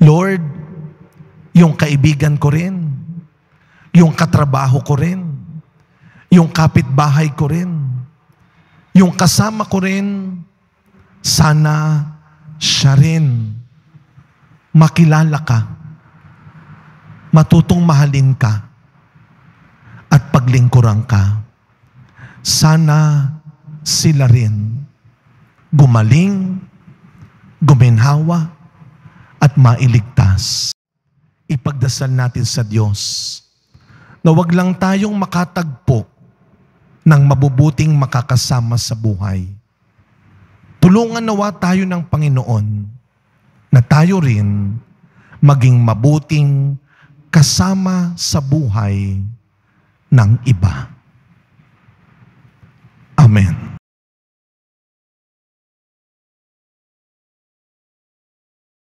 Lord, yung kaibigan ko rin, yung katrabaho ko rin, yung kapitbahay ko rin, yung kasama ko rin, sana siya rin makilala ka, matutong mahalin ka, at paglingkuran ka. Sana sila rin gumaling, guminhawa, at mailigtas. Ipagdasal natin sa Diyos na wag lang tayong makatagpo ng mabubuting makakasama sa buhay. Tulungan nawa tayo ng Panginoon na tayo rin maging mabuting kasama sa buhay ng iba. Amen.